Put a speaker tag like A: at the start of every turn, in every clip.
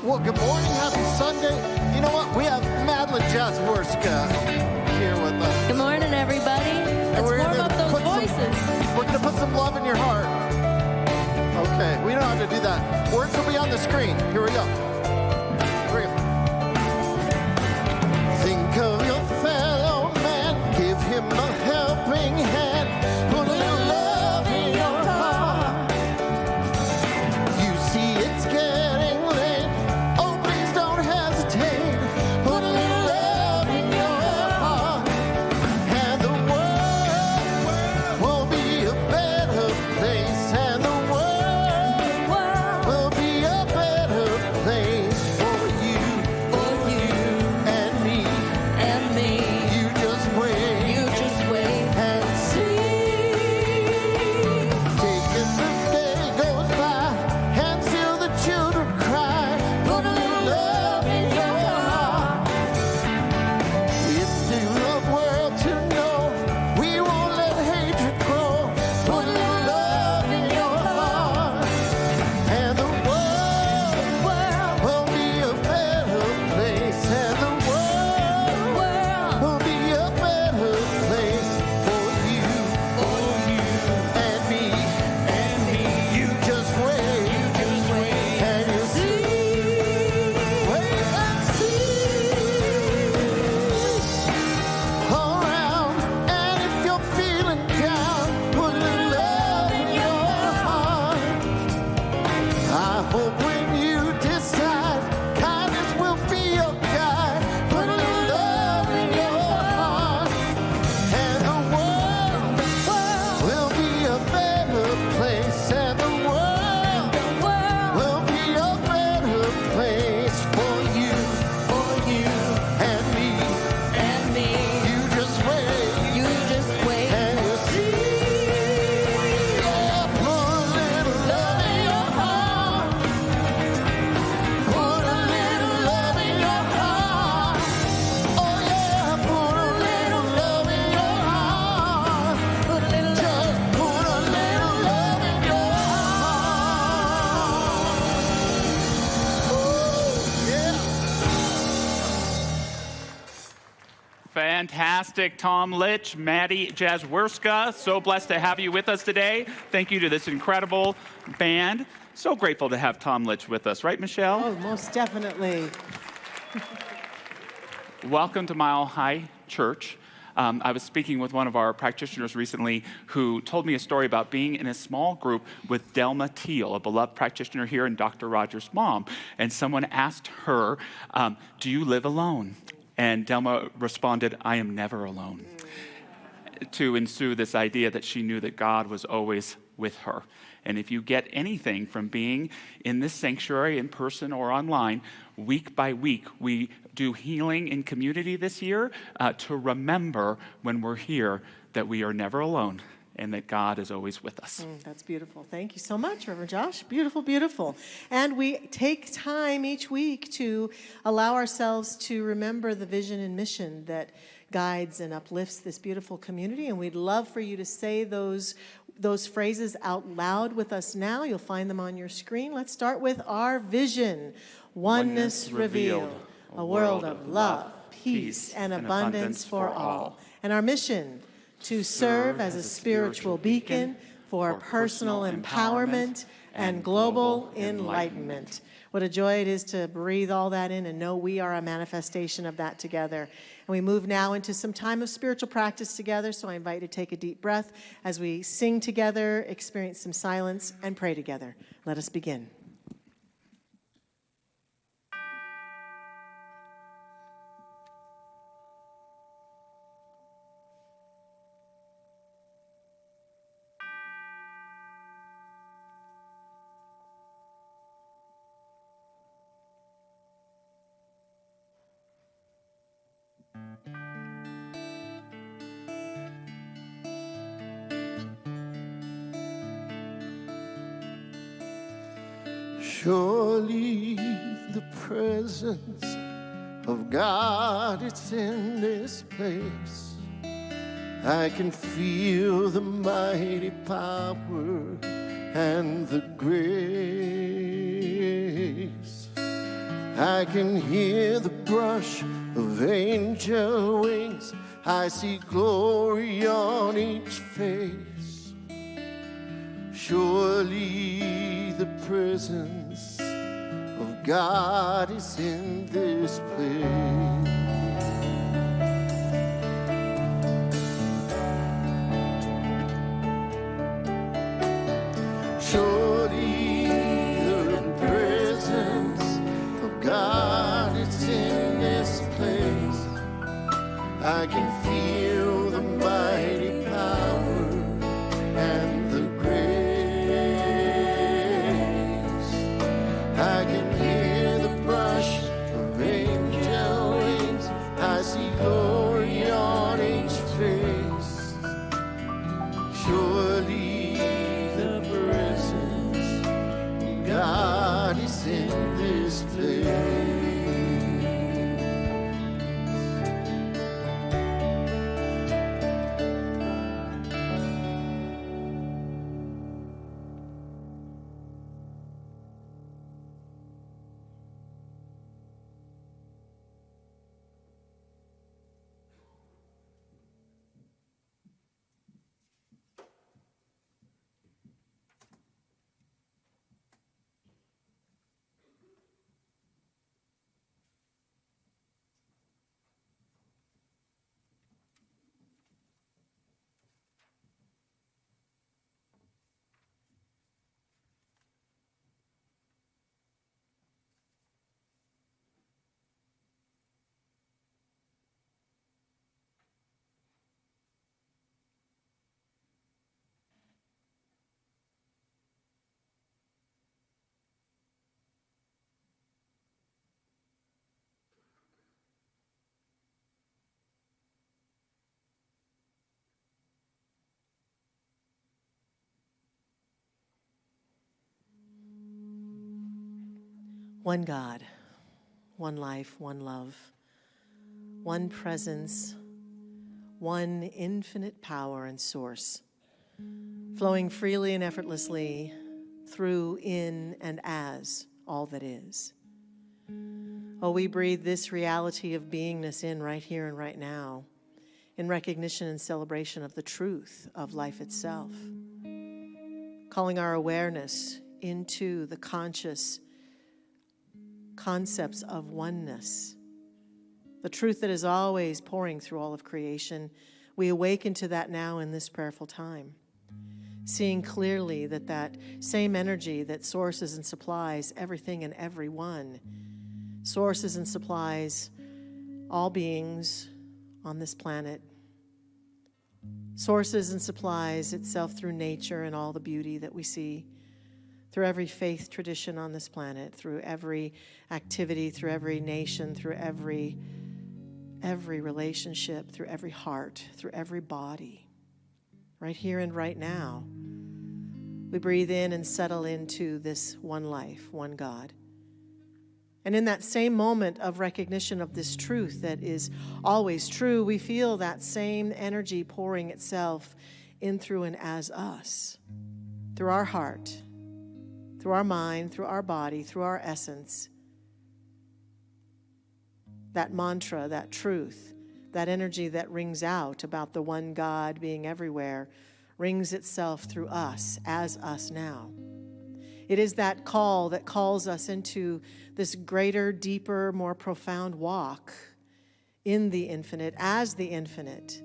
A: Well, good morning. Happy Sunday. You know what? We have Madeline Jasworska here with us.
B: Good morning, everybody. Let's warm up those voices.
A: We're going to put some love in your heart. Okay, we know how to do that. Words will be on the screen. Here we go. Here we go. Think of your fellow man. Give him a helping hand. Put a little love in your heart. You see it's getting late. Oh, please don't hesitate. Put a little love in your heart. And the world will be a better place. And the world will be a better place for you and me. You just wait and see. Take as the day goes by and still the children cry. Put a little love in your heart. If the world to know, we won't let hatred grow. Put a little love in your heart. And the world will be a better place. And the world will be a better place for you and me. You just wait and you'll see. Wait and see. Around, and if you're feeling down, put a little love in your heart. I hope when you decide, kindness will be your guide. Put a little love in your heart. And the world will be a better place. And the world will be a better place for you and me. You just wait and you'll see. Yeah, put a little love in your heart. Put a little love in your heart. Oh yeah, put a little love in your heart. Just put a little love in your heart. Oh yeah.
C: Fantastic, Tom Litch, Maddie Jasworska. So blessed to have you with us today. Thank you to this incredible band. So grateful to have Tom Litch with us, right, Michelle?
D: Oh, most definitely.
C: Welcome to Mile High Church. I was speaking with one of our practitioners recently who told me a story about being in a small group with Delma Teal, a beloved practitioner here and Dr. Rogers' mom. And someone asked her, do you live alone? And Delma responded, I am never alone. To ensue this idea that she knew that God was always with her. And if you get anything from being in this sanctuary in person or online, week by week, we do healing in community this year to remember when we're here that we are never alone and that God is always with us.
D: That's beautiful. Thank you so much, Reverend Josh. Beautiful, beautiful. And we take time each week to allow ourselves to remember the vision and mission that guides and uplifts this beautiful community. And we'd love for you to say those phrases out loud with us now. You'll find them on your screen. Let's start with our vision. Oneness revealed. A world of love, peace, and abundance for all. And our mission, to serve as a spiritual beacon for personal empowerment and global enlightenment. What a joy it is to breathe all that in and know we are a manifestation of that together. And we move now into some time of spiritual practice together, so I invite you to take a deep breath as we sing together, experience some silence, and pray together. Let us begin.
A: Surely the presence of God, it's in this place. I can feel the mighty power and the grace. I can hear the brush of angel wings. I see glory on each face. Surely the presence of God is in this place. Surely the presence of God is in this place. I can feel the mighty power and the grace. I can hear the brush of angel wings. I see glory on each face. Surely the presence of God is in this place.
D: One God, one life, one love, one presence, one infinite power and source, flowing freely and effortlessly through, in, and as all that is. Oh, we breathe this reality of beingness in right here and right now, in recognition and celebration of the truth of life itself, calling our awareness into the conscious concepts of oneness, the truth that is always pouring through all of creation. We awaken to that now in this prayerful time, seeing clearly that that same energy that sources and supplies everything and everyone, sources and supplies all beings on this planet, sources and supplies itself through nature and all the beauty that we see, through every faith tradition on this planet, through every activity, through every nation, through every relationship, through every heart, through every body, right here and right now. We breathe in and settle into this one life, one God. And in that same moment of recognition of this truth that is always true, we feel that same energy pouring itself in, through, and as us, through our heart, through our mind, through our body, through our essence. That mantra, that truth, that energy that rings out about the one God being everywhere, rings itself through us, as us now. It is that call that calls us into this greater, deeper, more profound walk in the infinite, as the infinite,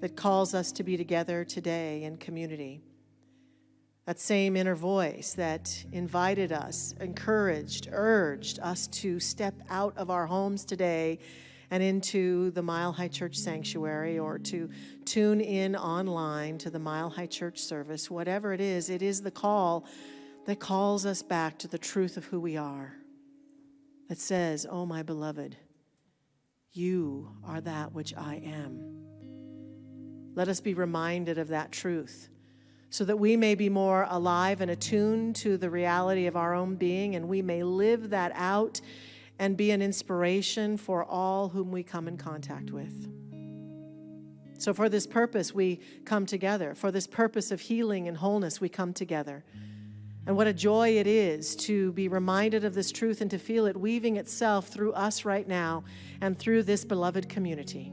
D: that calls us to be together today in community. That same inner voice that invited us, encouraged, urged us to step out of our homes today and into the Mile High Church sanctuary, or to tune in online to the Mile High Church service. Whatever it is the call that calls us back to the truth of who we are, that says, "Oh, my beloved, you are that which I am." Let us be reminded of that truth, so that we may be more alive and attuned to the reality of our own being, and we may live that out and be an inspiration for all whom we come in contact with. So for this purpose, we come together. For this purpose of healing and wholeness, we come together. And what a joy it is to be reminded of this truth and to feel it weaving itself through us right now and through this beloved community.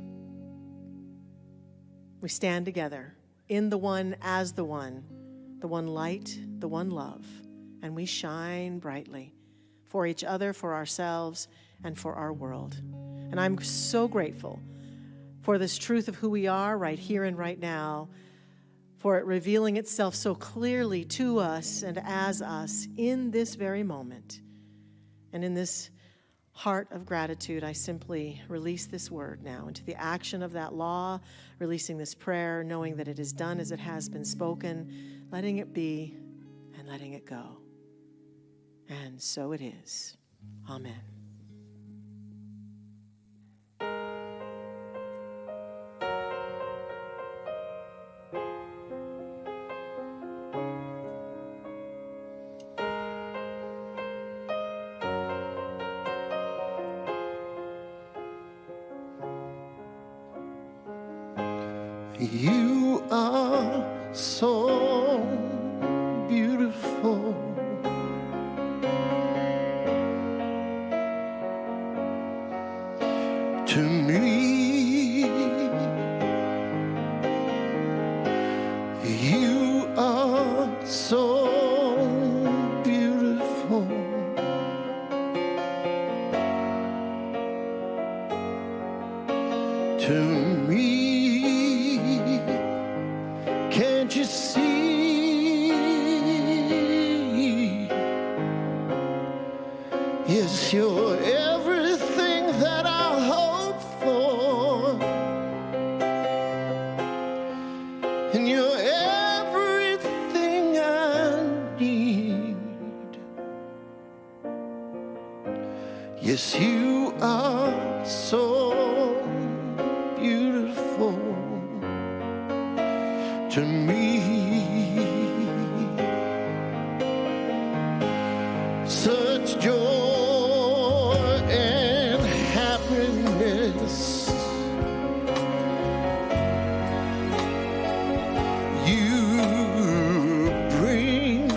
D: We stand together in the one as the one light, the one love, and we shine brightly for each other, for ourselves, and for our world. And I'm so grateful for this truth of who we are right here and right now, for it revealing itself so clearly to us and as us in this very moment. And in this heart of gratitude, I simply release this word now into the action of that law, releasing this prayer, knowing that it is done as it has been spoken, letting it be and letting it go. And so it is. Amen.
A: You are so beautiful. To me, you are so beautiful. To me, can't you see? Yes, you're everything that I hope for, and you're everything I need. Yes, you are so beautiful to me. Such joy and happiness you bring.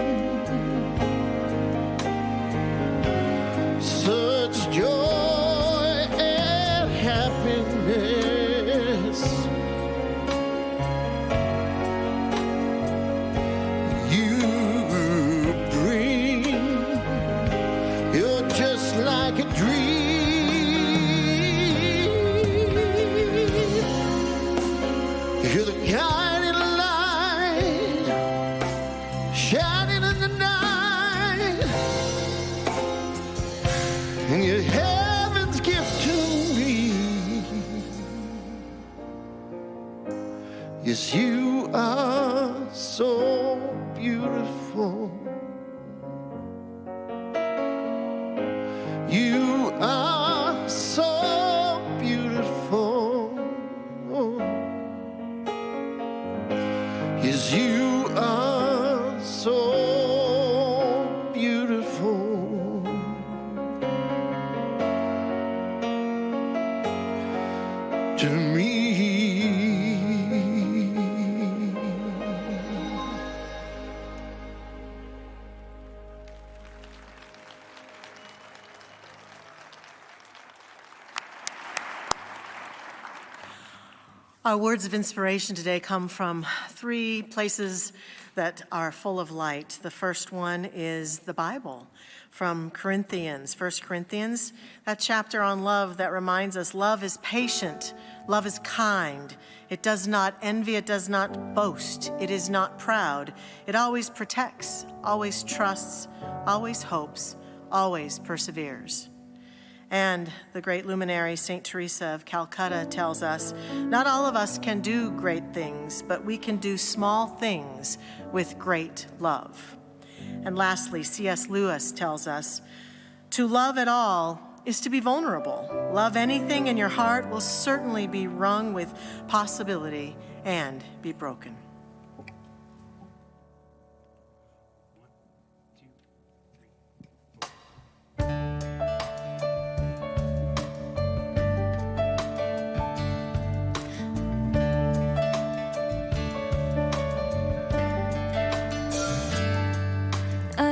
A: Such joy and happiness you bring. You're just like a dream. You're the guiding light shining in the night, and you're heaven's gift to me. Yes, you are so beautiful. You are so beautiful. Yes, you are so beautiful to me.
D: Our words of inspiration today come from three places that are full of light. The first one is the Bible, from Corinthians, 1 Corinthians, that chapter on love that reminds us love is patient, love is kind, it does not envy, it does not boast, it is not proud, it always protects, always trusts, always hopes, always perseveres. And the great luminary, St. Teresa of Calcutta, tells us, not all of us can do great things, but we can do small things with great love. And lastly, C.S. Lewis tells us, to love at all is to be vulnerable. Love anything and your heart will certainly be wrung with possibility and be broken.
B: I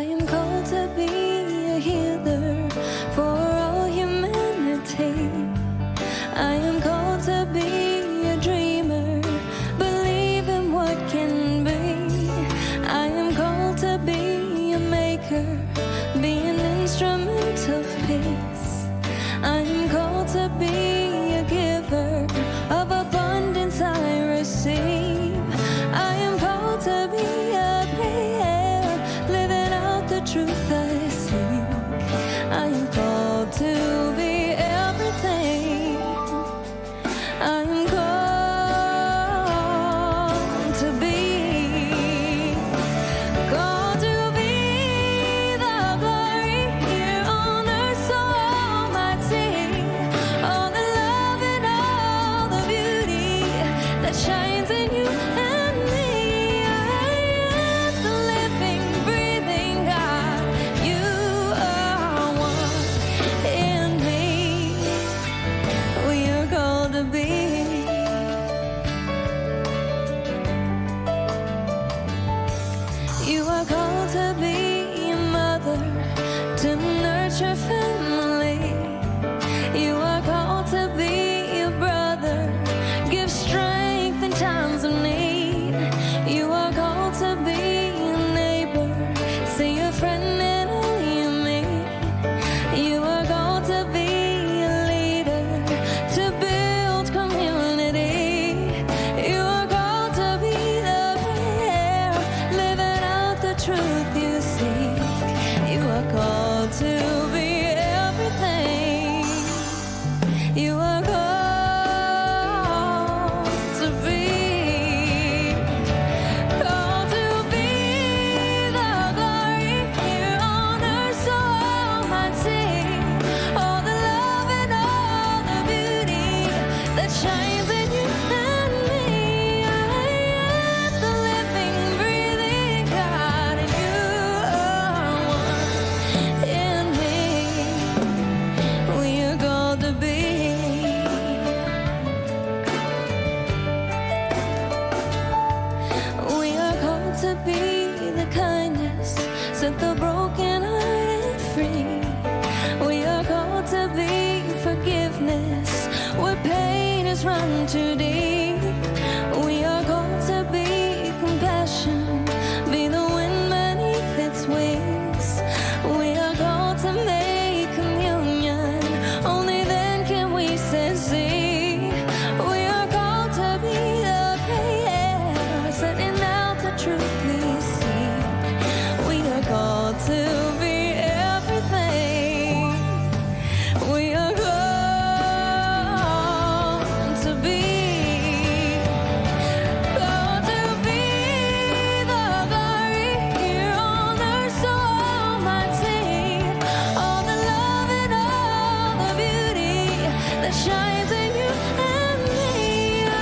B: that shines in you and me. I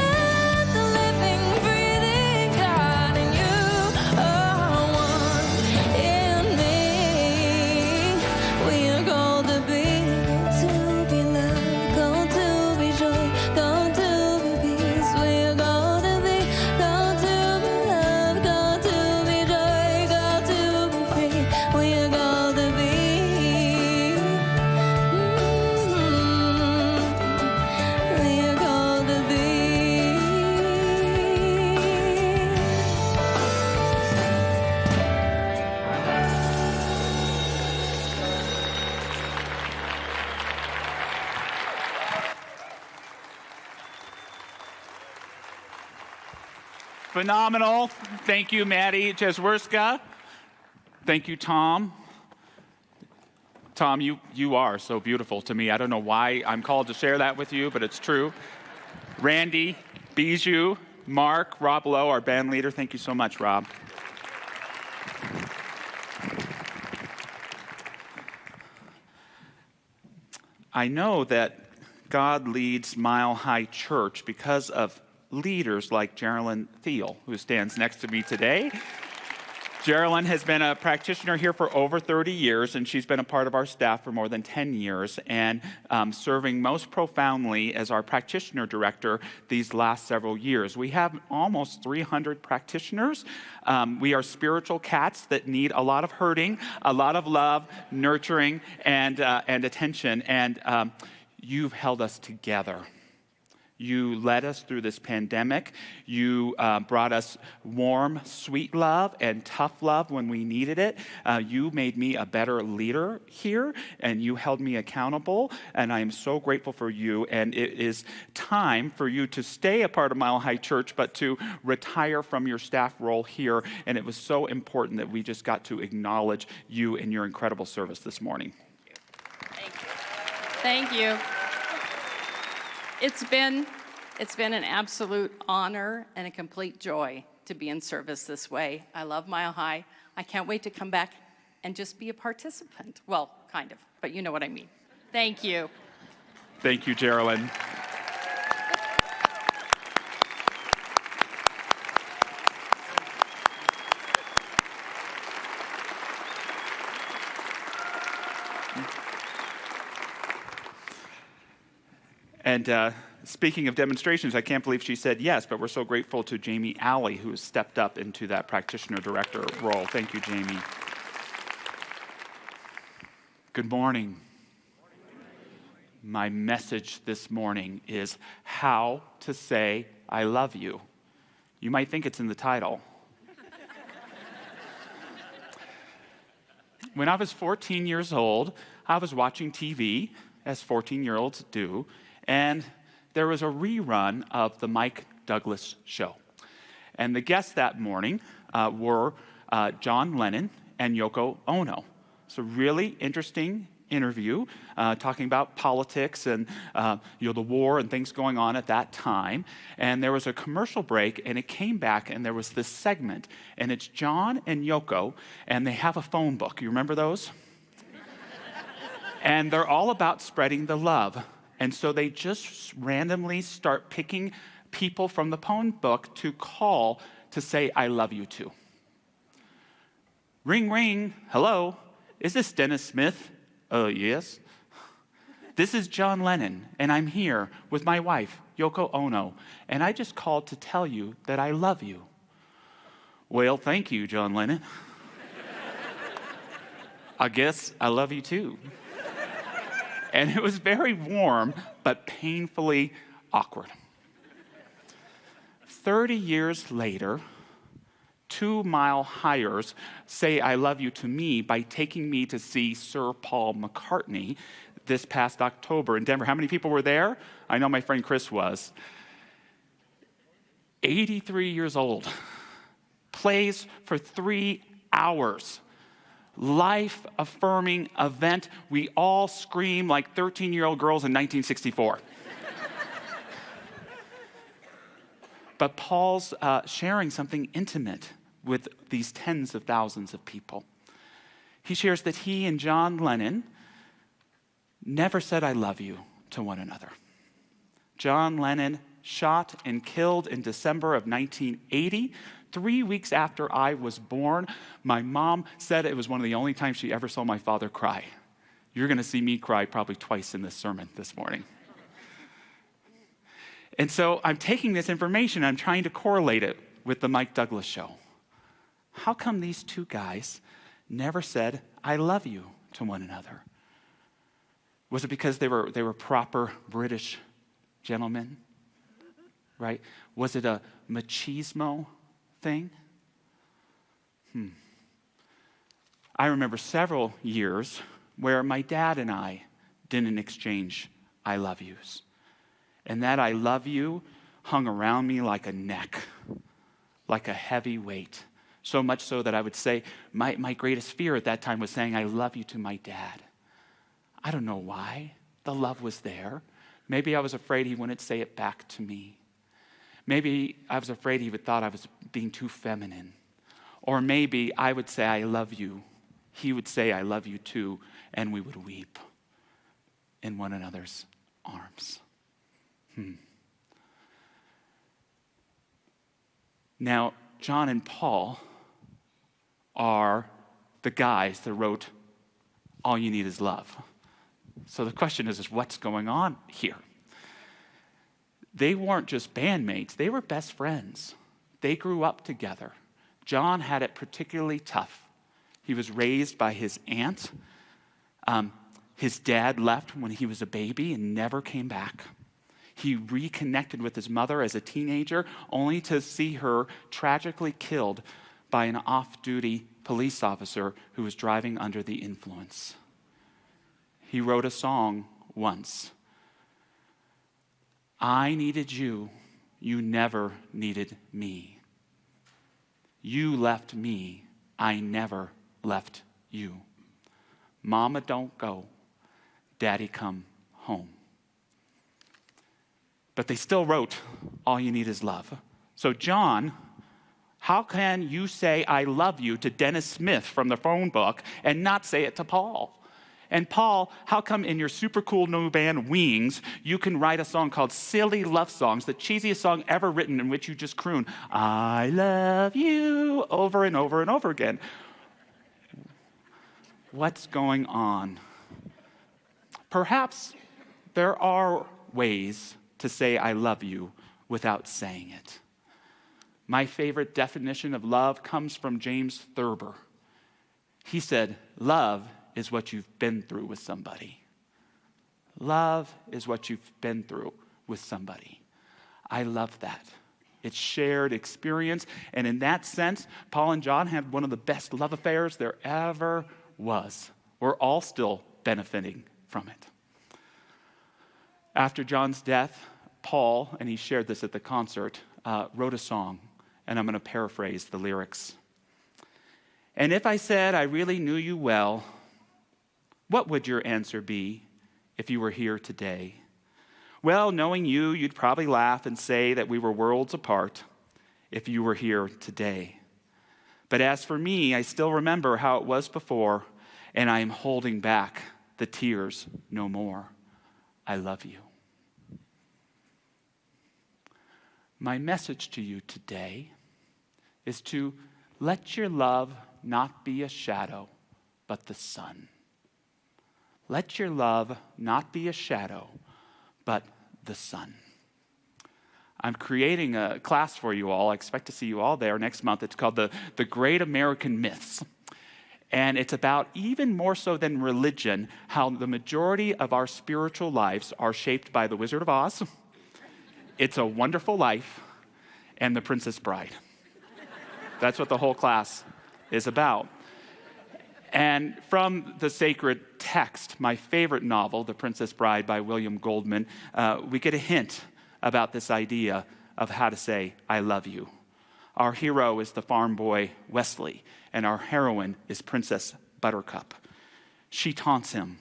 B: am the living, breathing God, and you are one in me. We are called to be love, called to be joy, called to be peace. We are called to be love, called to be joy, called to be free. We are called to be. We are called to be.
C: Phenomenal. Thank you, Maddie Jeswerska. Thank you, Tom. Tom, you are so beautiful to me. I don't know why I'm called to share that with you, but it's true. Randy, Bijou, Mark, Rob Lowe, our band leader. Thank you so much, Rob. I know that God leads Mile High Church because of leaders like Geraldine Thiel, who stands next to me today. Geraldine has been a practitioner here for over 30 years, and she's been a part of our staff for more than 10 years, and serving most profoundly as our practitioner director these last several years. We have almost 300 practitioners. We are spiritual cats that need a lot of herding, a lot of love, nurturing, and attention, and you've held us together. You led us through this pandemic. You brought us warm, sweet love and tough love when we needed it. You made me a better leader here, and you held me accountable, and I am so grateful for you. And it is time for you to stay a part of Mile High Church, but to retire from your staff role here. And it was so important that we just got to acknowledge you and your incredible service this morning.
E: Thank you. It's been an absolute honor and a complete joy to be in service this way. I love Mile High. I can't wait to come back and just be a participant. Well, kind of, but you know what I mean. Thank you.
C: Thank you, Geraldine. And speaking of demonstrations, I can't believe she said yes, but we're so grateful to Jamie Alley, who has stepped up into that practitioner director role. Thank you, Jamie. Good morning. My message this morning is how to say I love you. You might think it's in the title. When I was 14 years old, I was watching TV, as 14-year-olds do, and there was a rerun of the Mike Douglas show. And the guests that morning were John Lennon and Yoko Ono. It's a really interesting interview talking about politics and the war and things going on at that time. And there was a commercial break, and it came back, and there was this segment. And it's John and Yoko, and they have a phone book. You remember those? And they're all about spreading the love. And so they just randomly start picking people from the phone book to call to say, I love you to. Ring, ring. Hello. Is this Dennis Smith? Yes. This is John Lennon, and I'm here with my wife, Yoko Ono, and I just called to tell you that I love you. Well, thank you, John Lennon. I guess I love you too. And it was very warm, but painfully awkward. 30 years later, 2 Mile Highers say I love you to me by taking me to see Sir Paul McCartney this past October in Denver. How many people were there? I know my friend Chris was. 83 years old. Plays for 3 hours. Life-affirming event. We all scream like 13-year-old girls in 1964. But Paul's sharing something intimate with these tens of thousands of people. He shares that he and John Lennon never said I love you to one another. John Lennon shot and killed in December of 1980. 3 weeks after I was born, my mom said it was one of the only times she ever saw my father cry. You're going to see me cry probably twice in this sermon this morning. And so I'm taking this information, I'm trying to correlate it with the Mike Douglas show. How come these two guys never said, I love you to one another? Was it because they were proper British gentlemen? Right? Was it a machismo thing? I remember several years where my dad and I didn't exchange I love yous. And that I love you hung around me like a neck, like a heavy weight. So much so that I would say my greatest fear at that time was saying I love you to my dad. I don't know why. The love was there. Maybe I was afraid he wouldn't say it back to me. Maybe I was afraid he would thought I was being too feminine. Or maybe I would say I love you. He would say I love you too, and we would weep in one another's arms. Now, John and Paul are the guys that wrote All You Need Is Love. So the question is what's going on here? They weren't just bandmates, they were best friends. They grew up together. John had it particularly tough. He was raised by his aunt. His dad left when he was a baby and never came back. He reconnected with his mother as a teenager, only to see her tragically killed by an off-duty police officer who was driving under the influence. He wrote a song once. I needed you, you never needed me. You left me, I never left you. Mama, don't go. Daddy, come home. But they still wrote, All You Need Is Love. So John, how can you say I love you to Dennis Smith from the phone book and not say it to Paul? And Paul, how come in your super cool new band, Wings, you can write a song called Silly Love Songs, the cheesiest song ever written in which you just croon, I love you, over and over and over again? What's going on? Perhaps there are ways to say I love you without saying it. My favorite definition of love comes from James Thurber. He said, love is what you've been through with somebody. Love is what you've been through with somebody. I love that. It's shared experience, and in that sense, Paul and John had one of the best love affairs there ever was. We're all still benefiting from it. After John's death, Paul, and he shared this at the concert, wrote a song, and I'm going to paraphrase the lyrics. And if I said I really knew you well, what would your answer be if you were here today? Well, knowing you, you'd probably laugh and say that we were worlds apart if you were here today. But as for me, I still remember how it was before, and I am holding back the tears no more. I love you. My message to you today is to let your love not be a shadow, but the sun. Let your love not be a shadow, but the sun. I'm creating a class for you all. I expect to see you all there next month. It's called the Great American Myths. And it's about, even more so than religion, how the majority of our spiritual lives are shaped by The Wizard of Oz, It's a Wonderful Life, and The Princess Bride. That's what the whole class is about. And from the sacred text, my favorite novel, The Princess Bride by William Goldman, we get a hint about this idea of how to say, I love you. Our hero is the farm boy, Wesley, and our heroine is Princess Buttercup. She taunts him.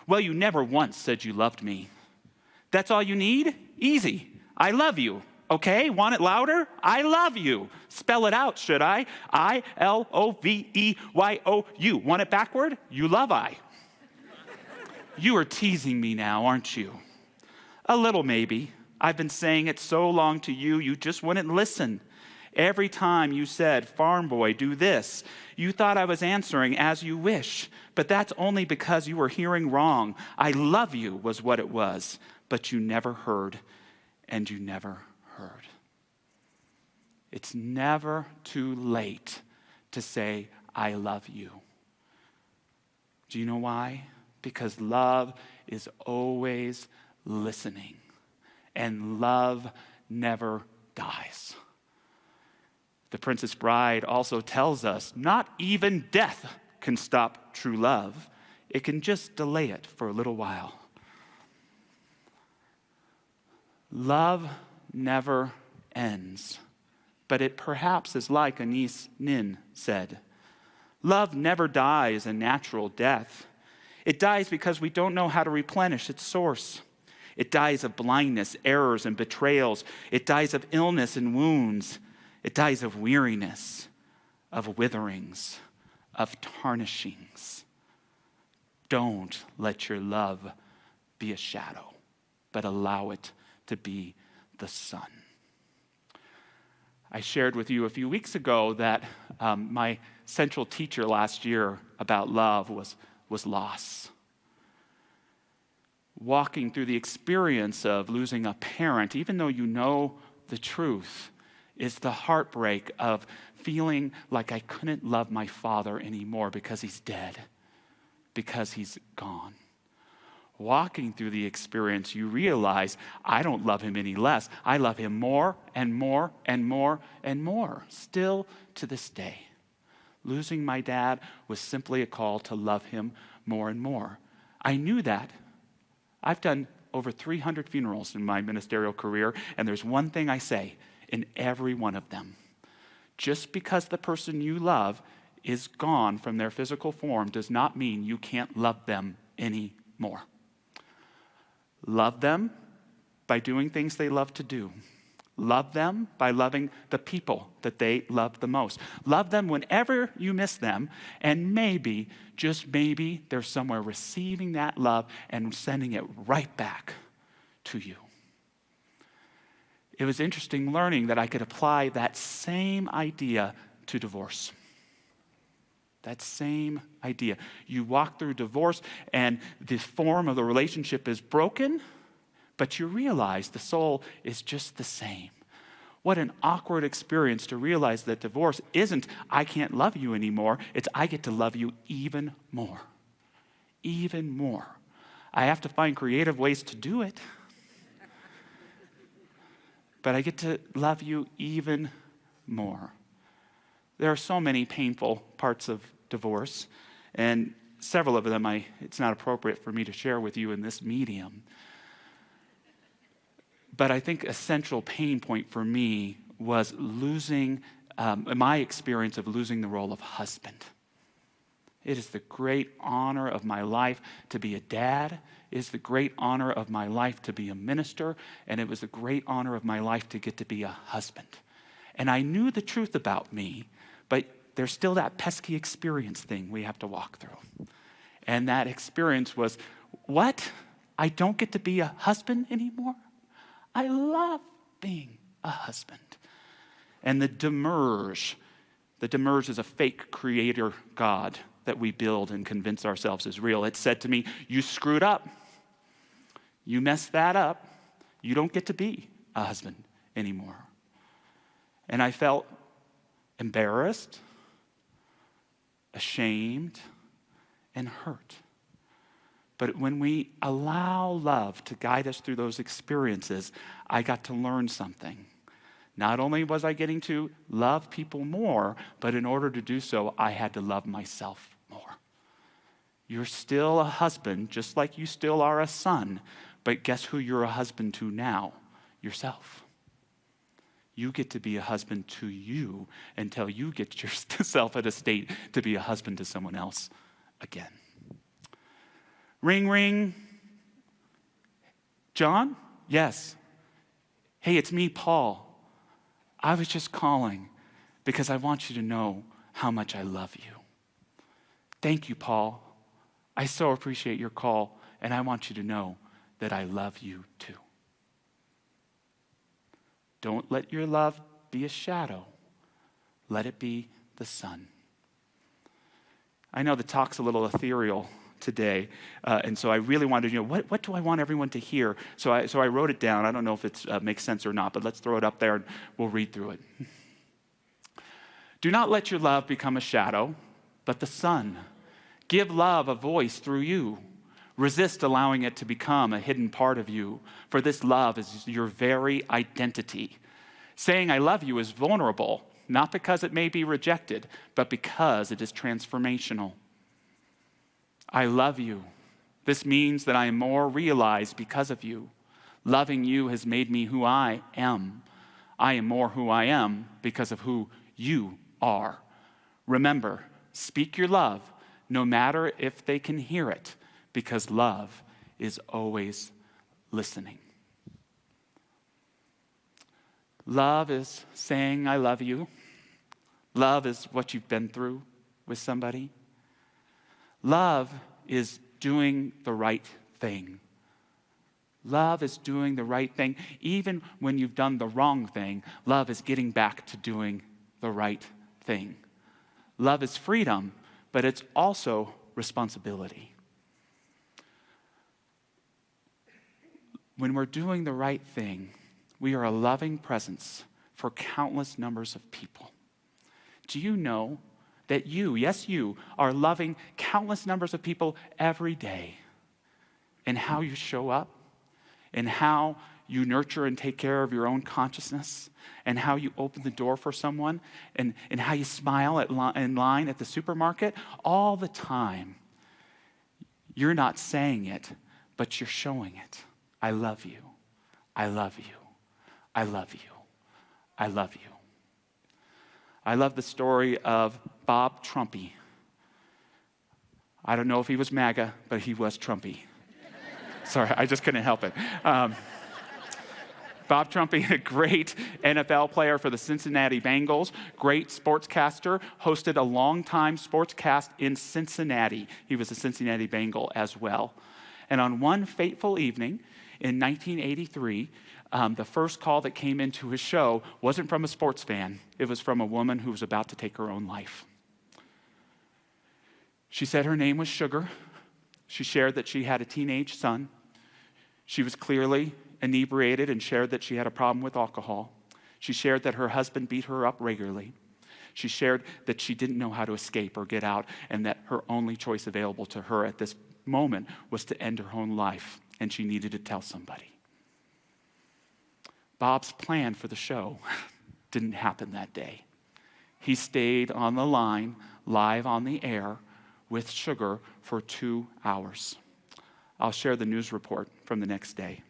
C: Well, you never once said you loved me. That's all you need? Easy. I love you. Okay, want it louder? I love you. Spell it out, should I? I-L-O-V-E-Y-O-U. Want it backward? You love I. You are teasing me now, aren't you? A little maybe. I've been saying it so long to you, you just wouldn't listen. Every time you said, farm boy, do this, you thought I was answering as you wish, but that's only because you were hearing wrong. I love you was what it was, but you never heard, and you never heard. It's never too late to say, I love you. Do you know why? Because love is always listening, and love never dies. The Princess Bride also tells us not even death can stop true love. It can just delay it for a little while. Love never ends, but it perhaps is like Anais Nin said. Love never dies a natural death. It dies because we don't know how to replenish its source. It dies of blindness, errors, and betrayals. It dies of illness and wounds. It dies of weariness, of witherings, of tarnishings. Don't let your love be a shadow, but allow it to be the sun. I shared with you a few weeks ago that my central teacher last year about love was loss. Walking through the experience of losing a parent, even though you know the truth, is the heartbreak of feeling like I couldn't love my father anymore because he's dead, because he's gone. Walking through the experience, you realize I don't love him any less. I love him more and more and more and more, still to this day. Losing my dad was simply a call to love him more and more. I knew that. I've done over 300 funerals in my ministerial career, and there's one thing I say in every one of them. Just because the person you love is gone from their physical form does not mean you can't love them anymore. Love them by doing things they love to do. Love them by loving the people that they love the most. Love them whenever you miss them, and maybe, just maybe, they're somewhere receiving that love and sending it right back to you. It was interesting learning that I could apply that same idea to divorce. That same idea. You walk through divorce and the form of the relationship is broken, but you realize the soul is just the same. What an awkward experience to realize that divorce isn't, I can't love you anymore. It's, I get to love you even more. Even more. I have to find creative ways to do it. But I get to love you even more. There are so many painful parts of divorce, and several of them it's not appropriate for me to share with you in this medium. But I think a central pain point for me was losing, my experience of losing the role of husband. It is the great honor of my life to be a dad. It is the great honor of my life to be a minister. And it was the great honor of my life to get to be a husband. And I knew the truth about me, but there's still that pesky experience thing we have to walk through. And that experience was, what? I don't get to be a husband anymore? I love being a husband. And the demerge is a fake creator God that we build and convince ourselves is real. It said to me, you screwed up. You messed that up. You don't get to be a husband anymore. And I felt embarrassed, ashamed, and hurt. But when we allow love to guide us through those experiences, I got to learn something. Not only was I getting to love people more, but in order to do so, I had to love myself more. You're still a husband, just like you still are a son, but guess who you're a husband to now? Yourself. You get to be a husband to you until you get yourself at a state to be a husband to someone else again. Ring, ring. John? Yes. Hey, it's me, Paul. I was just calling because I want you to know how much I love you. Thank you, Paul. I so appreciate your call, and I want you to know that I love you too. Don't let your love be a shadow. Let it be the sun. I know the talk's a little ethereal today, and so I really wanted to know, what do I want everyone to hear? So I wrote it down. I don't know if it makes sense or not, but let's throw it up there and we'll read through it. Do not let your love become a shadow, but the sun. Give love a voice through you. Resist allowing it to become a hidden part of you, for this love is your very identity. Saying I love you is vulnerable, not because it may be rejected, but because it is transformational. I love you. This means that I am more realized because of you. Loving you has made me who I am. I am more who I am because of who you are. Remember, speak your love, no matter if they can hear it, because love is always listening. Love is saying I love you. Love is what you've been through with somebody. Love is doing the right thing. Love is doing the right thing. Even when you've done the wrong thing, love is getting back to doing the right thing. Love is freedom, but it's also responsibility. When we're doing the right thing, we are a loving presence for countless numbers of people. Do you know that you, yes you, are loving countless numbers of people every day in how you show up, in how you nurture and take care of your own consciousness, and how you open the door for someone, and how you smile in line at the supermarket? All the time, you're not saying it, but you're showing it. I love you. I love you. I love you. I love you. I love the story of Bob Trumpy. I don't know if he was MAGA, but he was Trumpy. Sorry, I just couldn't help it. Bob Trumpy, a great NFL player for the Cincinnati Bengals, great sportscaster, hosted a long-time sportscast in Cincinnati. He was a Cincinnati Bengal as well. And on one fateful evening in 1983, the first call that came into his show wasn't from a sports fan. It was from a woman who was about to take her own life. She said her name was Sugar. She shared that she had a teenage son. She was clearly inebriated and shared that she had a problem with alcohol. She shared that her husband beat her up regularly. She shared that she didn't know how to escape or get out, and that her only choice available to her at this moment was to end her own life, and she needed to tell somebody. Bob's plan for the show didn't happen that day. He stayed on the line, live on the air, with Sugar for 2 hours. I'll share the news report from the next day.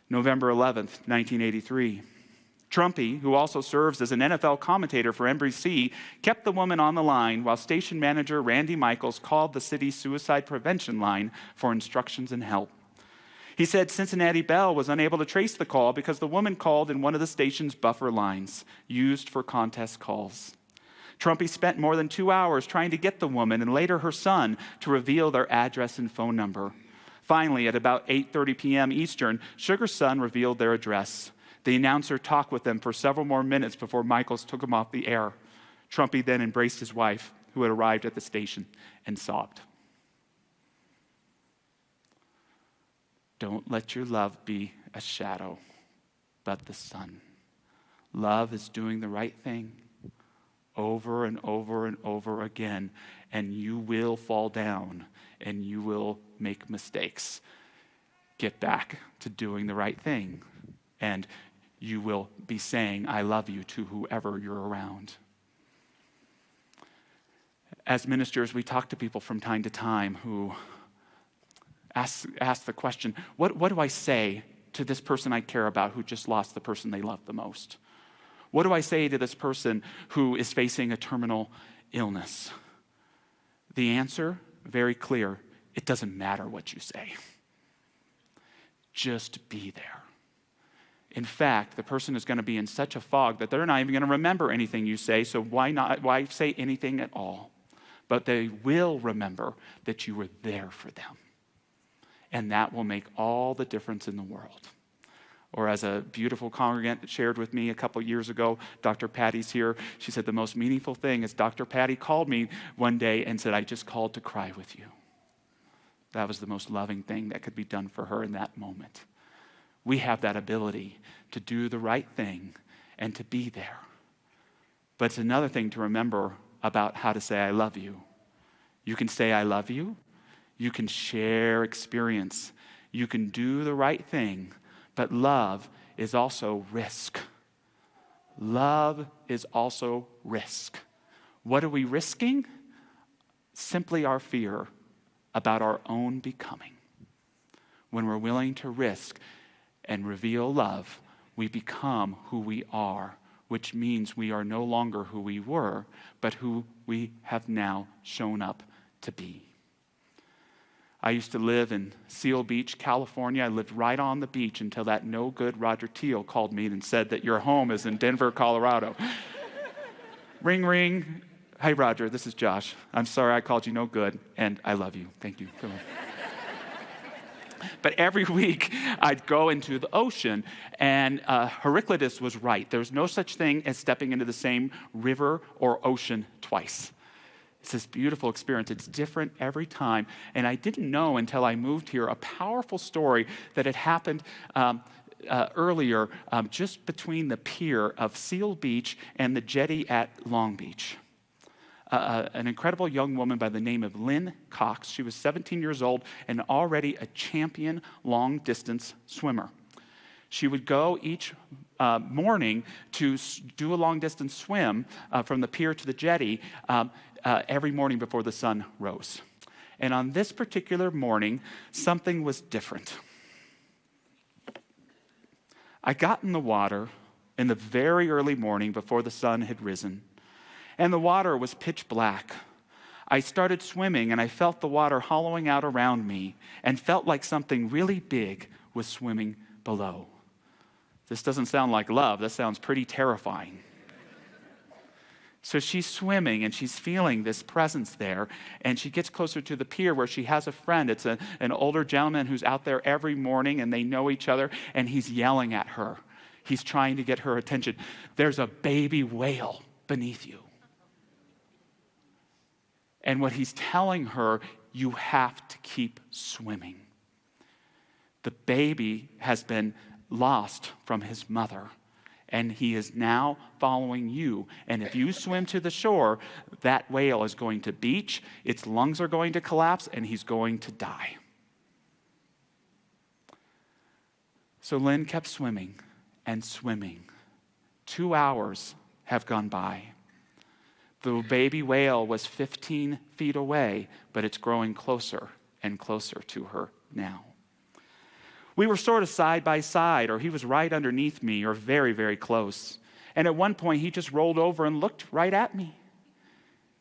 C: November 11th, 1983. Trumpy, who also serves as an NFL commentator for NBC, kept the woman on the line while station manager Randy Michaels called the city's suicide prevention line for instructions and help. He said Cincinnati Bell was unable to trace the call because the woman called in one of the station's buffer lines, used for contest calls. Trumpy spent more than 2 hours trying to get the woman and later her son to reveal their address and phone number. Finally, at about 8:30 p.m. Eastern, Sugar's son revealed their address. The announcer talked with them for several more minutes before Michaels took him off the air. Trumpy then embraced his wife, who had arrived at the station, and sobbed. Don't let your love be a shadow, but the sun. Love is doing the right thing over and over and over again, and you will fall down and you will make mistakes. Get back to doing the right thing, and you will be saying, I love you to whoever you're around. As ministers, we talk to people from time to time who ask the question, what do I say to this person I care about who just lost the person they love the most? What do I say to this person who is facing a terminal illness? The answer, very clear, it doesn't matter what you say. Just be there. In fact, the person is going to be in such a fog that they're not even going to remember anything you say, so why say anything at all? But they will remember that you were there for them. And that will make all the difference in the world. Or as a beautiful congregant shared with me a couple years ago, Dr. Patty's here. She said the most meaningful thing is Dr. Patty called me one day and said, I just called to cry with you. That was the most loving thing that could be done for her in that moment. We have that ability to do the right thing and to be there. But it's another thing to remember about how to say, I love you. You can say, I love you. You can share experience. You can do the right thing. But love is also risk. Love is also risk. What are we risking? Simply our fear about our own becoming. When we're willing to risk and reveal love, we become who we are, which means we are no longer who we were, but who we have now shown up to be. I used to live in Seal Beach, California. I lived right on the beach until that no-good Roger Teal called me and said that your home is in Denver, Colorado. Ring, ring. Hey, Roger, this is Josh. I'm sorry I called you no good, and I love you. Thank you. Come on. But every week, I'd go into the ocean, and Heraclitus was right. There's no such thing as stepping into the same river or ocean twice. It's this beautiful experience. It's different every time. And I didn't know until I moved here a powerful story that had happened earlier just between the pier of Seal Beach and the jetty at Long Beach. An incredible young woman by the name of Lynn Cox. She was 17 years old and already a champion long-distance swimmer. She would go each morning to do a long-distance swim from the pier to the jetty every morning before the sun rose. And on this particular morning, something was different. I got in the water in the very early morning before the sun had risen, and the water was pitch black. I started swimming, and I felt the water hollowing out around me and felt like something really big was swimming below. This doesn't sound like love. This sounds pretty terrifying. So she's swimming, and she's feeling this presence there, and she gets closer to the pier where she has a friend. It's an older gentleman who's out there every morning, and they know each other, and he's yelling at her. He's trying to get her attention. There's a baby whale beneath you. And what he's telling her, you have to keep swimming. The baby has been lost from his mother, and he is now following you. And if you swim to the shore, that whale is going to beach, its lungs are going to collapse, and he's going to die. So Lynn kept swimming and swimming. 2 hours have gone by. The baby whale was 15 feet away, but it's growing closer and closer to her now. We were sort of side by side, or he was right underneath me, or very, very close. And at one point, he just rolled over and looked right at me.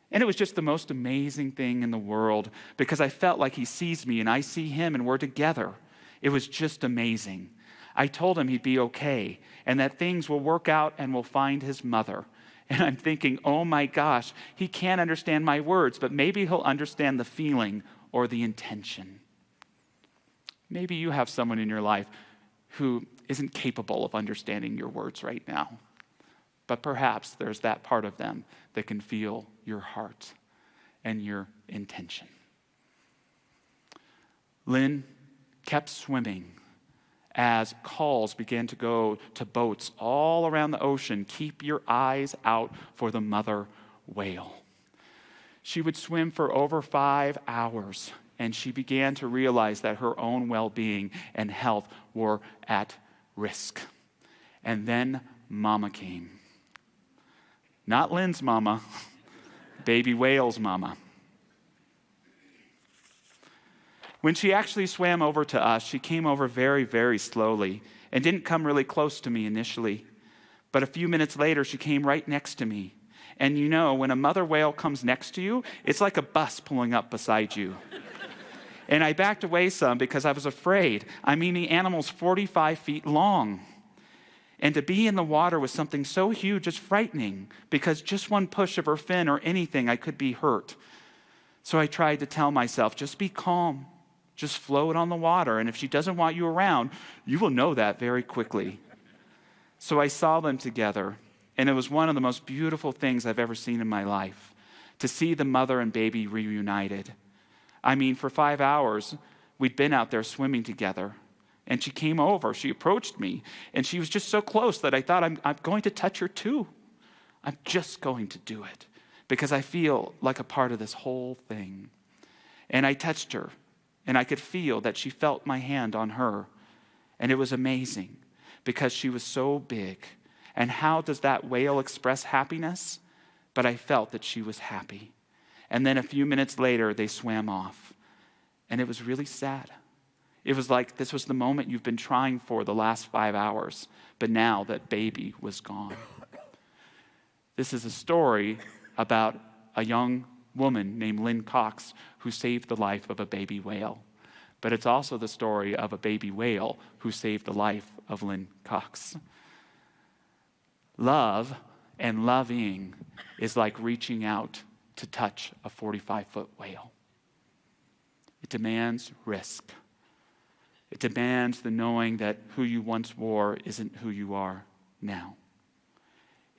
C: And it was just the most amazing thing in the world, because I felt like he sees me and I see him and we're together. It was just amazing. I told him he'd be okay and that things will work out and we'll find his mother. And I'm thinking, oh my gosh, he can't understand my words, but maybe he'll understand the feeling or the intention. Maybe you have someone in your life who isn't capable of understanding your words right now. But perhaps there's that part of them that can feel your heart and your intention. Lynn kept swimming as calls began to go to boats all around the ocean. Keep your eyes out for the mother whale. She would swim for over 5 hours, and she began to realize that her own well-being and health were at risk. And then Mama came. Not Lynn's mama, baby whale's mama. When she actually swam over to us, she came over very, very slowly and didn't come really close to me initially. But a few minutes later, she came right next to me. And you know, when a mother whale comes next to you, it's like a bus pulling up beside you. And I backed away some because I was afraid. I mean, the animal's 45 feet long. And to be in the water with something so huge is frightening, because just one push of her fin or anything, I could be hurt. So I tried to tell myself, just be calm. Just float on the water. And if she doesn't want you around, you will know that very quickly. So I saw them together, and it was one of the most beautiful things I've ever seen in my life, to see the mother and baby reunited. I mean, for 5 hours, we'd been out there swimming together, and she came over, she approached me, and she was just so close that I thought, I'm going to touch her too. I'm just going to do it, because I feel like a part of this whole thing. And I touched her, and I could feel that she felt my hand on her, and it was amazing, because she was so big. And how does that whale express happiness? But I felt that she was happy. And then a few minutes later, they swam off. And it was really sad. It was like this was the moment you've been trying for the last 5 hours, but now that baby was gone. This is a story about a young woman named Lynn Cox who saved the life of a baby whale. But it's also the story of a baby whale who saved the life of Lynn Cox. Love and loving is like reaching out to touch a 45-foot whale. It demands risk. It demands the knowing that who you once were isn't who you are now.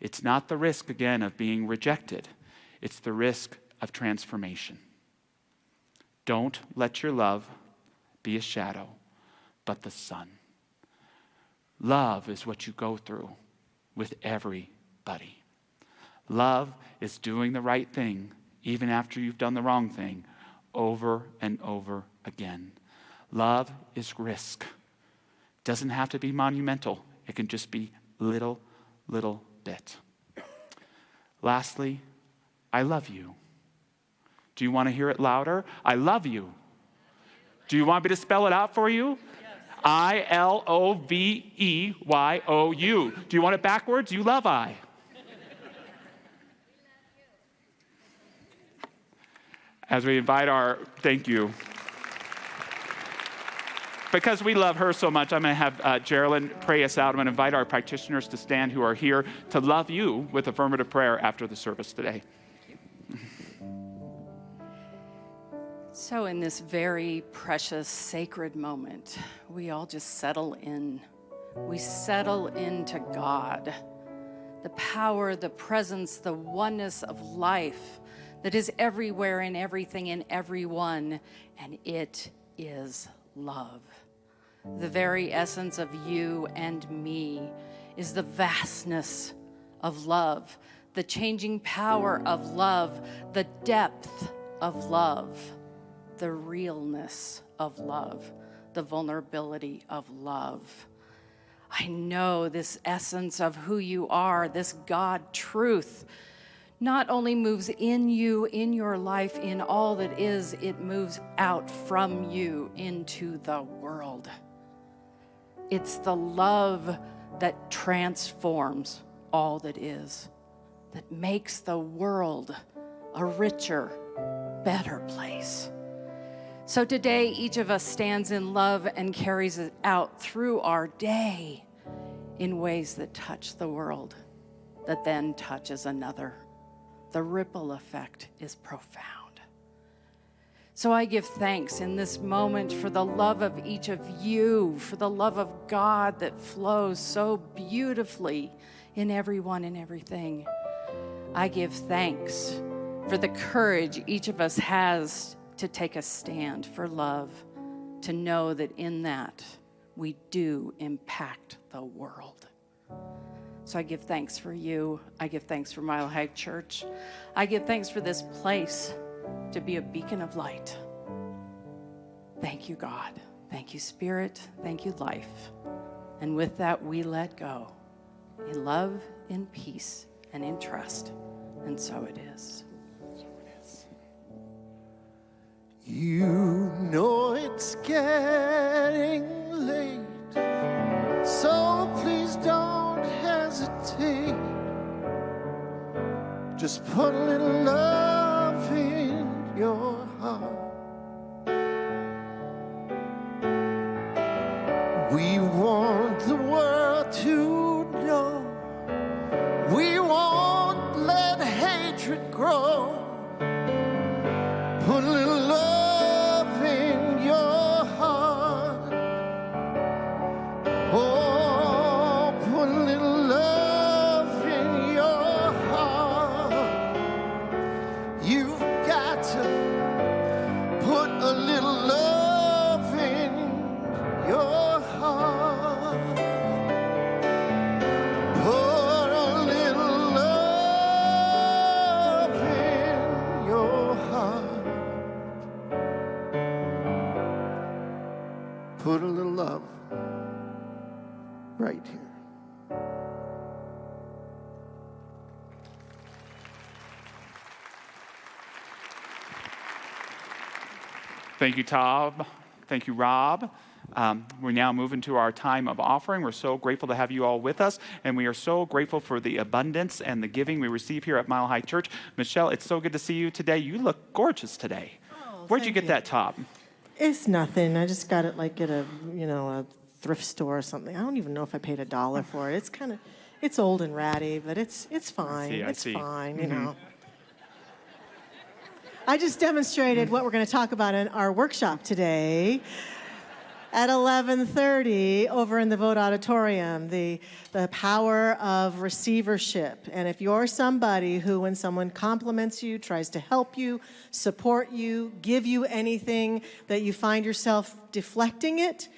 C: It's not the risk, again, of being rejected. It's the risk of transformation. Don't let your love be a shadow, but the sun. Love is what you go through with everybody. Love is doing the right thing, even after you've done the wrong thing, over and over again. Love is risk. It doesn't have to be monumental. It can just be little bit. Lastly, I love you. Do you want to hear it louder? I love you. Do you want me to spell it out for you? Yes. I-L-O-V-E-Y-O-U. Do you want it backwards? You love I. As we invite our, thank you. Because we love her so much, I'm going to have Geraldine pray us out. I'm going to invite our practitioners to stand who are here to love you with affirmative prayer after the service today.
E: So in this very precious, sacred moment, we all just settle in. We settle into God, the power, the presence, the oneness of life that is everywhere in everything in everyone, and it is love. The very essence of you and me is the vastness of love, the changing power of love, the depth of love, the realness of love, the vulnerability of love. I know this essence of who you are, this God truth, not only moves in you, in your life, in all that is, it moves out from you into the world. It's the love that transforms all that is, that makes the world a richer, better place. So today, each of us stands in love and carries it out through our day in ways that touch the world, that then touches another. The ripple effect is profound. So I give thanks in this moment for the love of each of you, for the love of God that flows so beautifully in everyone and everything. I give thanks for the courage each of us has to take a stand for love, to know that in that we do impact the world. So I give thanks for you. I give thanks for Mile High Church. I give thanks for this place to be a beacon of light. Thank you, God. Thank you, Spirit. Thank you, life. And with that, we let go in love, in peace, and in trust. And so it is.
A: You know it's getting late, so please don't hesitate. Just put a little love in your heart. We want the world to know. We won't let hatred grow. Put a little love in your your heart. Put a little love in your heart. Put a little love right here.
C: Thank you, Tom. Thank you, Rob. We now move into our time of offering. We're so grateful to have you all with us, and we are so grateful for the abundance and the giving we receive here at Mile High Church. Michelle, it's so good to see you today. You look gorgeous today. Where'd you
D: thank
C: get
D: you.
C: that top?
D: It's nothing. I just got it like at a thrift store or something. I don't even know if I paid $1 for it. It's old and ratty, but it's fine.
C: I
D: It's
C: see.
D: fine, you know. I just demonstrated what we're going to talk about in our workshop today at 11:30 over in the Vote Auditorium, the power of receivership. And if you're somebody who, when someone compliments you, tries to help you, support you, give you anything, that you find yourself deflecting it,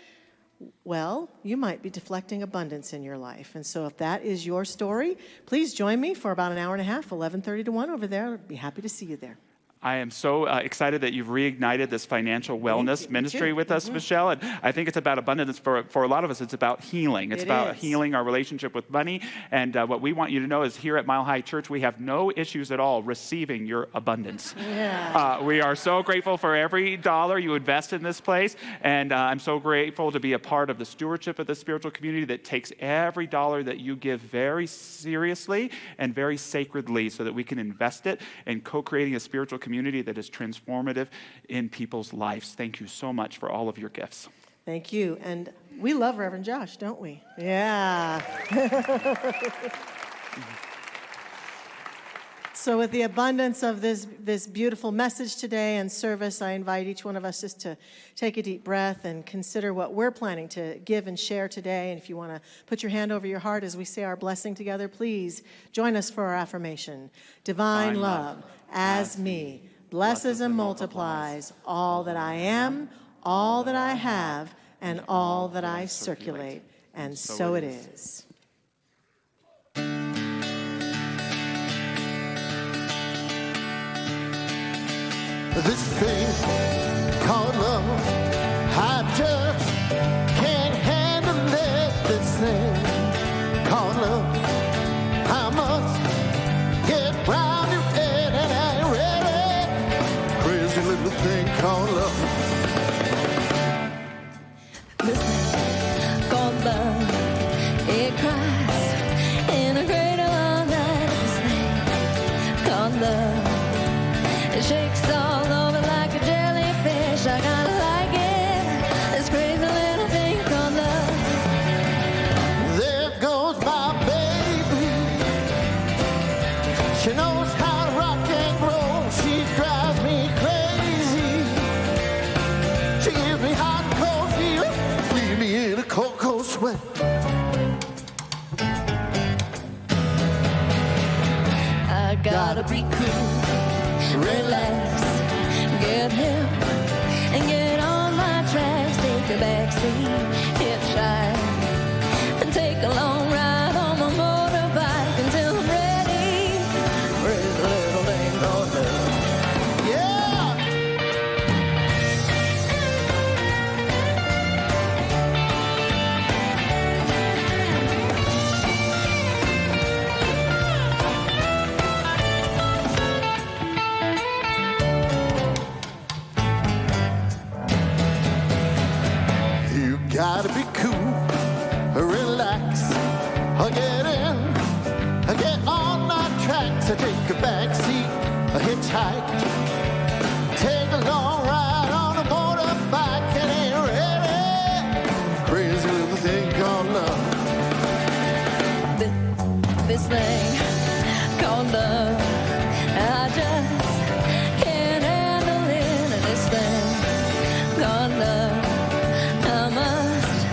D: well, you might be deflecting abundance in your life. And so if that is your story, please join me for about an hour and a half, 11:30 to 1 over there. I'd be happy to see you there.
C: I am so excited that you've reignited this financial wellness ministry with us, Michelle. And I think it's about abundance. For a lot of us, it's about healing. It's about healing our relationship with money. And what we want you to know is here at Mile High Church, we have no issues at all receiving your abundance.
D: Yeah.
C: We are so grateful for every dollar you invest in this place. And I'm so grateful to be a part of the stewardship of the spiritual community that takes every dollar that you give very seriously and very sacredly so that we can invest it in co-creating a spiritual community that is transformative in people's lives. Thank you so much for all of your gifts.
D: Thank you. And we love Reverend Josh, don't we? Yeah. So with the abundance of this beautiful message today and service, I invite each one of us just to take a deep breath and consider what we're planning to give and share today. And if you want to put your hand over your heart as we say our blessing together, please join us for our affirmation. Divine love as me blesses and multiplies all that I am, all that I have, and all that I circulate. And so it is.
A: This thing called love, I just can't handle it. This thing called love, I must get round your head and I ain't ready. Crazy little thing called love.
B: This thing called love, it cries in a cradle all night. This thing called love, it shakes all over like a jellyfish. I kinda like it, this crazy little thing called love.
A: There goes my baby. She knows how to rock and roll. She drives me crazy. She gives me hot and cold fever, leave me in a cold, cold sweat.
B: I gotta be cool, relax, get hip, and get on my tracks. Take a backseat, hitchhike, and take a long ride on my motorbike until I'm ready for his little thing called love.
A: Yeah! You gotta be cool, relax, get in, get on my tracks, take a back seat, a hitchhike, take a long ride on a motorbike and ain't ready. Crazy little thing called love.
B: This thing called love, I just can't handle it. This thing called love, I must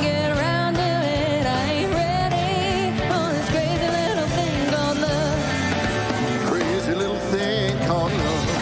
B: get around to it. I ain't ready for this crazy little thing called love.
A: Crazy little thing called love.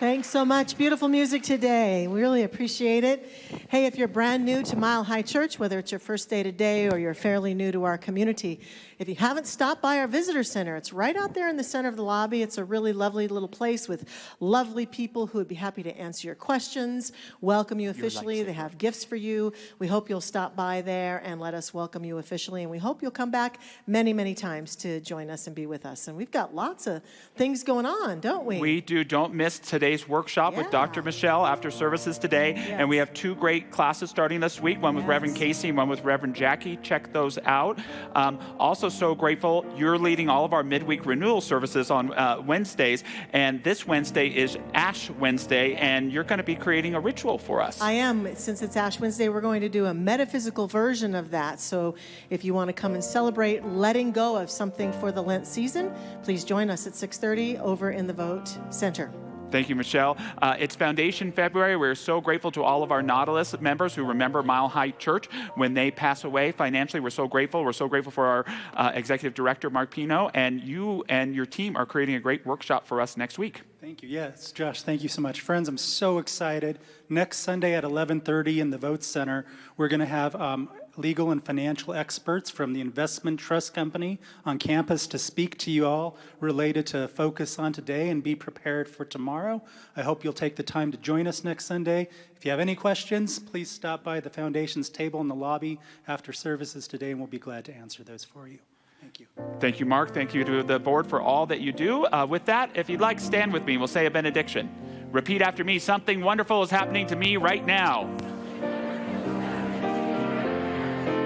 D: Thanks so much. Beautiful music today. We really appreciate it. Hey, if you're brand new to Mile High Church, whether it's your first day today or you're fairly new to our community, if you haven't stopped by our visitor center, it's right out there in the center of the lobby. It's a really lovely little place with lovely people who would be happy to answer your questions, welcome you officially. They have gifts for you. We hope you'll stop by there and let us welcome you officially. And we hope you'll come back many, many times to join us and be with us. And we've got lots of things going on, don't we?
C: We do. Don't miss today's workshop with Dr. Michelle after services today.
D: Yes.
C: And we have 2 great classes starting this week, one with Reverend Casey and one with Reverend Jackie. Check those out. Also so grateful you're leading all of our midweek renewal services on Wednesdays. And this Wednesday is Ash Wednesday, and you're going to be creating a ritual for us.
D: I am. Since it's Ash Wednesday, we're going to do a metaphysical version of that. So if you want to come and celebrate letting go of something for the Lent season, please join us at 6:30 over in the Vote Center.
C: Thank you, Michelle. It's Foundation February. We're so grateful to all of our Nautilus members who remember Mile High Church when they pass away financially. We're so grateful. We're so grateful for our Executive Director, Mark Pino, and you and your team are creating a great workshop for us next week.
F: Thank you. Yes, Josh, thank you so much. Friends, I'm so excited. Next Sunday at 11:30 in the Vote Center, we're going to have legal and financial experts from the Investment Trust Company on campus to speak to you all related to Focus on Today and Be Prepared for Tomorrow. I hope you'll take the time to join us next Sunday. If you have any questions, please stop by the Foundation's table in the lobby after services today, and we'll be glad to answer those for you. Thank you.
C: Thank you, Mark. Thank you to the board for all that you do. With that, if you'd like, stand with me. We'll say a benediction. Repeat after me. Something wonderful is happening to me right now.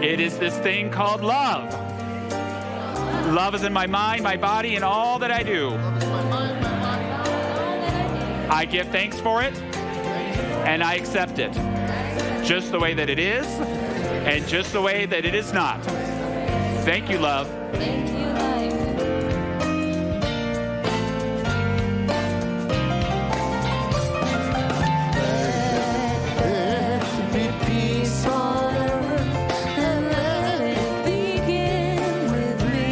C: It is this thing called love. Love is in my mind, my body, and all that I do. I give thanks for it, and I accept it. Just the way that it is, and just the way that it is not. Thank you, love.
B: Thank you, life.
A: There should be peace on earth, and let it begin with me.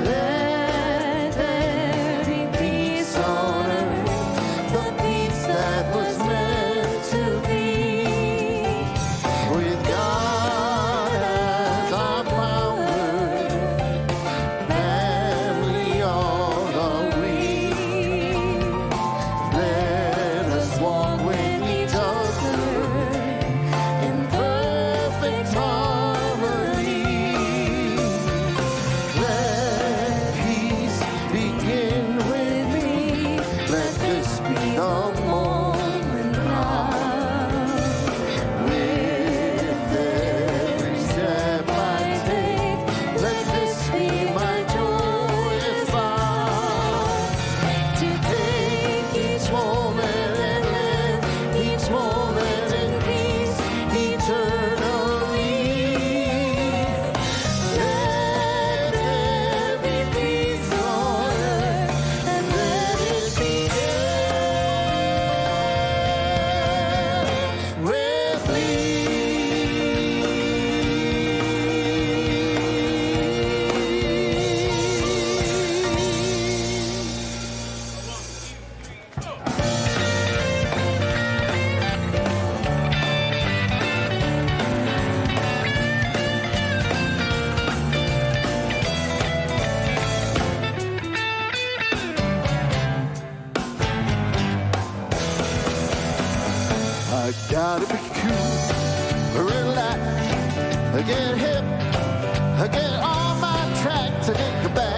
A: Let there be peace on earth, the peace that was meant to be. With God as our founder, family all are we. Let us walk with each other in perfect harmony. Let peace begin with me. Let this be the moment now. With every step I take, let this be my joyous vow. To take each moment and live each moment in peace eternally. Let there be peace on earth, and let it begin with I gotta be cool, relax, get hip, get on my track to get back.